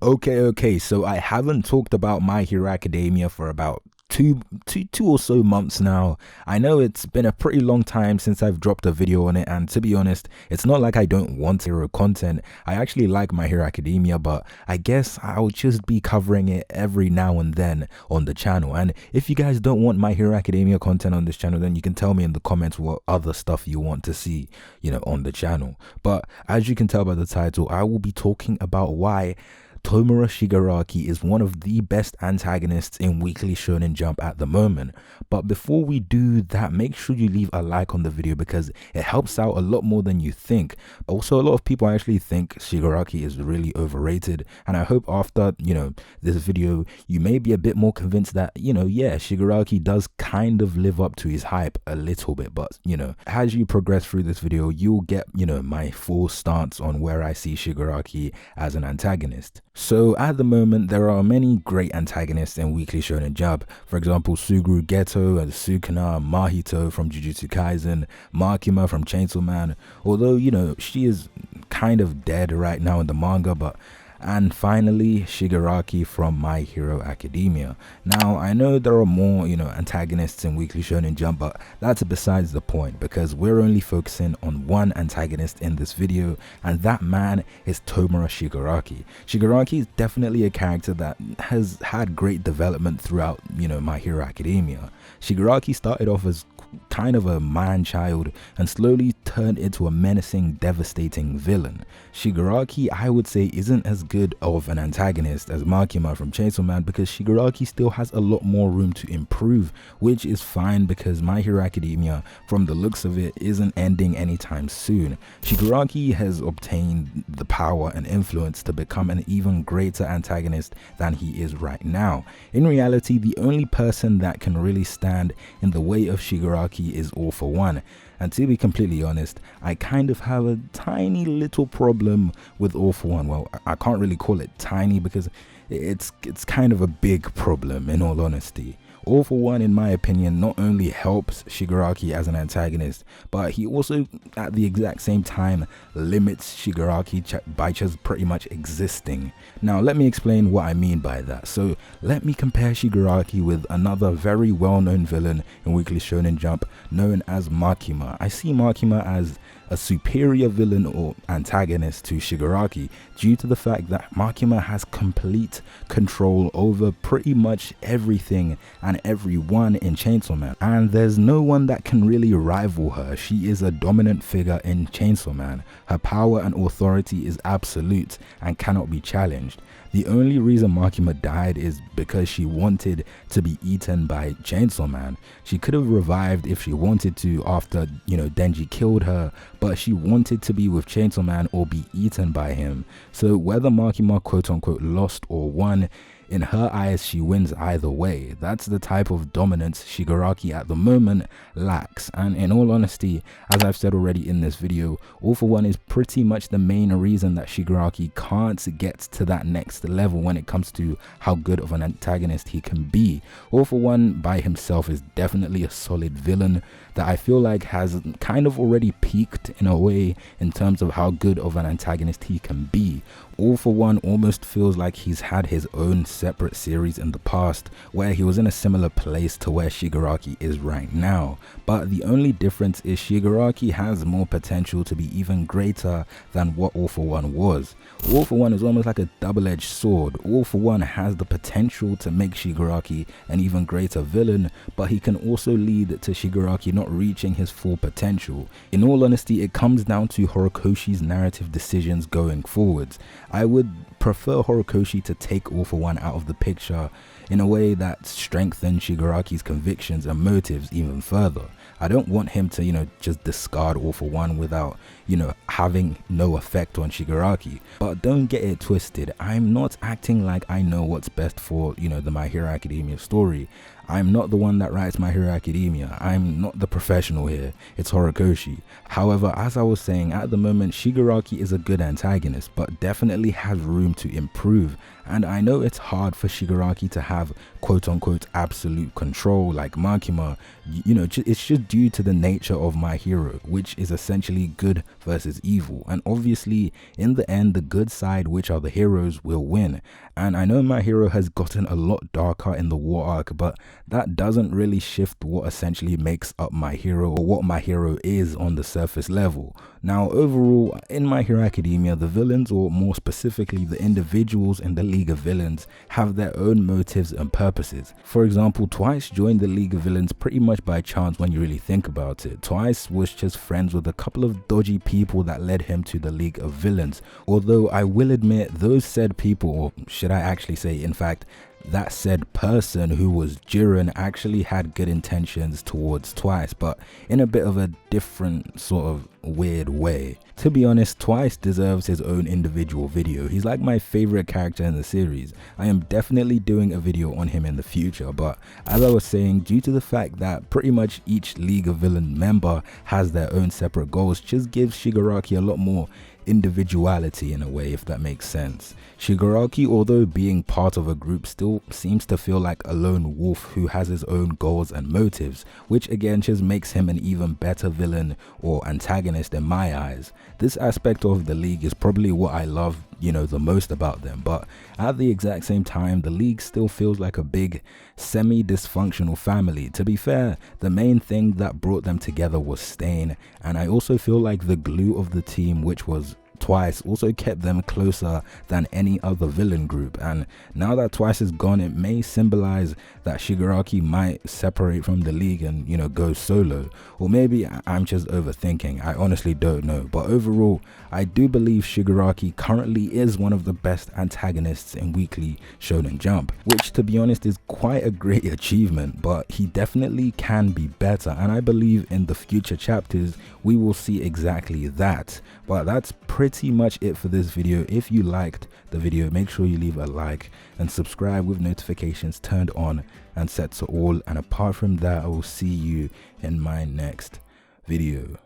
Okay, so I haven't talked about My Hero Academia for about two or so months now. I know it's been a pretty long time since I've dropped a video on it, and to be honest, it's not like I don't want hero content. I actually like My Hero Academia, but I guess I'll just be covering it every now and then on the channel. And if you guys don't want My Hero Academia content on this channel, then you can tell me in the comments what other stuff you want to see, on the channel. But as you can tell by the title, I will be talking about why Tomura Shigaraki is one of the best antagonists in Weekly Shōnen Jump at the moment. But before we do that, make sure you leave a like on the video because it helps out a lot more than you think. Also, a lot of people actually think Shigaraki is really overrated, and I hope after, this video, you may be a bit more convinced that, yeah, Shigaraki does kind of live up to his hype a little bit. But, as you progress through this video, you'll get, my full stance on where I see Shigaraki as an antagonist. So at the moment, there are many great antagonists in Weekly Shōnen Jump. For example, Suguru Geto and Sukuna, Mahito from Jujutsu Kaisen, Makima from Chainsaw Man, although, she is kind of dead right now in the manga, and finally, Shigaraki from My Hero Academia. Now, I know there are more, antagonists in Weekly Shōnen Jump, but that's besides the point because we're only focusing on one antagonist in this video, and that man is Tomura Shigaraki. Shigaraki is definitely a character that has had great development throughout, My Hero Academia. Shigaraki started off as kind of a man-child and slowly turned into a menacing, devastating villain. Shigaraki, I would say, isn't as good of an antagonist as Makima from Chainsaw Man because Shigaraki still has a lot more room to improve, which is fine because My Hero Academia, from the looks of it, isn't ending anytime soon. Shigaraki has obtained the power and influence to become an even greater antagonist than he is right now. In reality, the only person that can really stand in the way of Shigaraki is All For One, and to be completely honest, I kind of have a tiny little problem with All For One. Well, I can't really call it tiny because it's kind of a big problem in all honesty. All For One, in my opinion, not only helps Shigaraki as an antagonist, but he also at the exact same time limits Shigaraki by just pretty much existing. Now let me explain what I mean by that. So let me compare Shigaraki with another very well-known villain in Weekly Shōnen Jump known as Makima. I see Makima as a superior villain or antagonist to Shigaraki due to the fact that Makima has complete control over pretty much everything and everyone in Chainsaw Man, and there's no one that can really rival her. She is a dominant figure in Chainsaw Man. Her power and authority is absolute and cannot be challenged. The only reason Makima died is because she wanted to be eaten by Chainsaw Man. She could have revived if she wanted to after, Denji killed her, but she wanted to be with Chainsaw Man or be eaten by him. So whether Makima quote unquote lost or won, in her eyes, she wins either way. That's the type of dominance Shigaraki at the moment lacks. And in all honesty, as I've said already in this video, All For One is pretty much the main reason that Shigaraki can't get to that next level when it comes to how good of an antagonist he can be. All For One by himself is definitely a solid villain that I feel like has kind of already peaked in a way in terms of how good of an antagonist he can be. All For One almost feels like he's had his own separate series in the past where he was in a similar place to where Shigaraki is right now, but the only difference is Shigaraki has more potential to be even greater than what All For One was. All For One is almost like a double-edged sword. All For One has the potential to make Shigaraki an even greater villain, but he can also lead to Shigaraki not reaching his full potential. In all honesty, it comes down to Horikoshi's narrative decisions going forwards. I would prefer Horikoshi to take All For One out of the picture in a way that strengthens Shigaraki's convictions and motives even further. I don't want him to, just discard All For One without, having no effect on Shigaraki. But don't get it twisted. I'm not acting like I know what's best for, the My Hero Academia story. I'm not the one that writes My Hero Academia. I'm not the professional here. It's Horikoshi. However, as I was saying, at the moment, Shigaraki is a good antagonist, but definitely has room to improve. And I know it's hard for Shigaraki to have quote-unquote absolute control like Makima. You know, it's just due to the nature of My Hero, which is essentially good versus evil, and obviously in the end the good side, which are the heroes, will win. And I know My Hero has gotten a lot darker in the war arc, but that doesn't really shift what essentially makes up My Hero, or what My Hero is on the surface level. Now overall, in My Hero Academia, the villains, or more specifically the individuals in the League of Villains, have their own motives and purposes. For example, Twice joined the League of Villains pretty much by chance when you really think about it. Twice was just friends with a couple of dodgy people that led him to the League of Villains, although I will admit those said people, or should I actually say in fact that said person who was Jiren, actually had good intentions towards Twice, but in a bit of a different sort of weird way. To be honest, Twice deserves his own individual video. He's like my favorite character in the series. I am definitely doing a video on him in the future, but as I was saying, due to the fact that pretty much each League of Villain member has their own separate goals, just gives Shigaraki a lot more individuality in a way, if that makes sense. Shigaraki, although being part of a group, still seems to feel like a lone wolf who has his own goals and motives, which again just makes him an even better villain or antagonist in my eyes. This aspect of the League is probably what I love, you know, the most about them, but at the exact same time the League still feels like a big semi-dysfunctional family. To be fair, the main thing that brought them together was Stain, and I also feel like the glue of the team, which was Twice, also kept them closer than any other villain group. And now that Twice is gone, it may symbolize that Shigaraki might separate from the League and, you know, go solo, or maybe I'm just overthinking. I honestly don't know, but overall I do believe Shigaraki currently is one of the best antagonists in Weekly Shōnen Jump, which to be honest is quite a great achievement, but he definitely can be better, and I believe in the future chapters we will see exactly that. But that's pretty much it for this video. If you liked the video, make sure you leave a like and subscribe with notifications turned on and set to all, and apart from that I will see you in my next video.